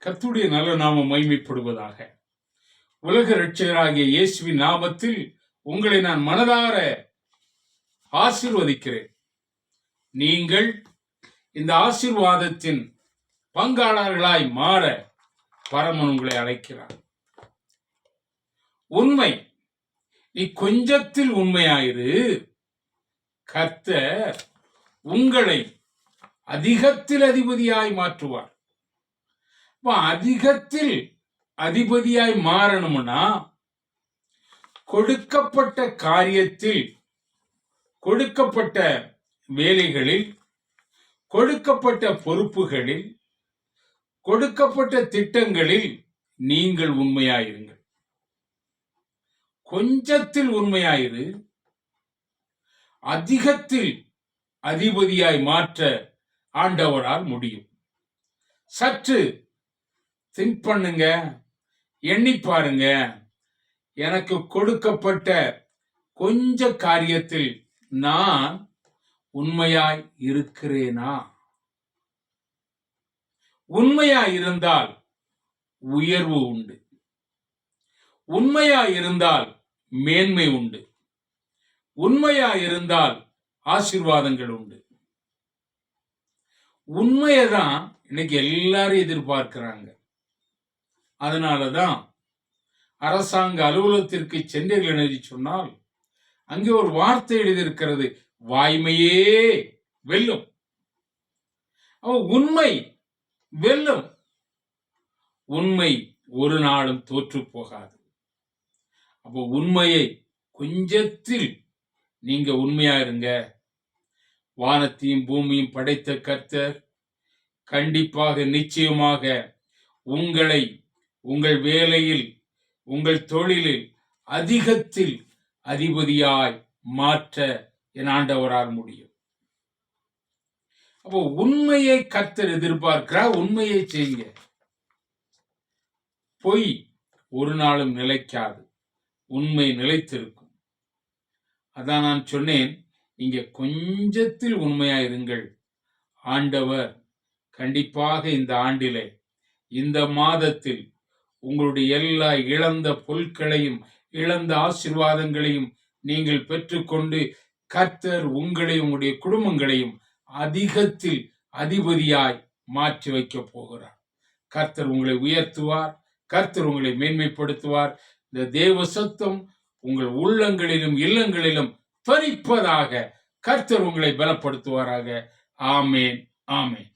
கர்த்தருடைய நல்ல நாமம் மகிமைப்படுவதாக. உலக இரட்சகராகிய இயேசுவின் நாமத்தில் உங்களை நான் மனதார ஆசீர்வதிக்கிறேன். நீங்கள் இந்த ஆசீர்வாதத்தின் பங்காளர்களாய் மாற பரமன் உங்களை அழைக்கிறார். உண்மை, நீ கொஞ்சத்தில் உண்மையாயிரு, கர்த்தர் உங்களை அதிகத்தில் அதிபதியாய் மாற்றுவார். அதிகத்தில் அதிபதியாய் மாறணும்னா கொடுக்கப்பட்ட காரியத்தில், கொடுக்கப்பட்ட வேலைகளில், கொடுக்கப்பட்ட பொறுப்புகளில், கொடுக்கப்பட்ட திட்டங்களில் நீங்கள் உண்மையாயிருங்கள். கொஞ்சத்தில் உண்மையாயிரு, அதிகத்தில் அதிபதியாய் மாற்ற ஆண்டவரால் முடியும். சற்று திங்க் பண்ணுங்க, எண்ணி பாருங்க. எனக்கு கொடுக்கப்பட்ட கொஞ்ச காரியத்தில் நான் உண்மையாய் இருக்கிறேனா? உண்மையாய் இருந்தால் உயர்வு உண்டு, உண்மையாய் இருந்தால் மேன்மை உண்டு, உண்மையாய் இருந்தால் ஆசீர்வாதங்கள் உண்டு. உண்மையதான் இன்னைக்கு எல்லாரும் எதிர்பார்க்கிறாங்க. அதனாலதான் அரசாங்க அலுவலகத்திற்கு சென்றீர்கள் என்று சொன்னால் அங்கே ஒரு வார்த்தை எழுதியிருக்கிறது, வாய்மையே வெல்லும். உண்மை வெல்லும். உண்மை ஒரு நாளும் தோற்று போகாது. அப்போ உண்மையை கொஞ்சத்தில் நீங்க உண்மையா இருங்க. வானத்தையும் பூமியும் படைத்த கர்த்தர் கண்டிப்பாக நிச்சயமாக உங்களை உங்கள் வேலையில், உங்கள் தொழிலில் அதிகத்தில் அதிபதியாய் மாற்ற என் ஆண்டவரால் முடியும். அப்போ உண்மையை கர்த்தர் எதிர்பார்க்கிறார். உண்மையை செய்யுங்க. பொய் ஒரு நாளும் நிலைக்காது, உண்மை நிலைத்திருக்கும். அதான் நான் சொன்னேன், நீங்க கொஞ்சத்தில் உண்மையா இருங்கள். ஆண்டவர் கண்டிப்பாக இந்த ஆண்டிலே, இந்த மாதத்தில் உங்களுடைய எல்லா இழந்த பொருட்களையும், இழந்த ஆசீர்வாதங்களையும் நீங்கள் பெற்றுக்கொண்டு கர்த்தர் உங்களையும் உங்களுடைய குடும்பங்களையும் அதிகத்தில் அதிபதியாய் மாற்றி வைக்க போகிறார். கர்த்தர் உங்களை உயர்த்துவார், கர்த்தர் உங்களை மேன்மைப்படுத்துவார். இந்த தேவ சத்தம் உங்கள் உள்ளங்களிலும் இல்லங்களிலும் பறிப்பதாக. கர்த்தர் உங்களை பலப்படுத்துவாராக. ஆமேன், ஆமேன்.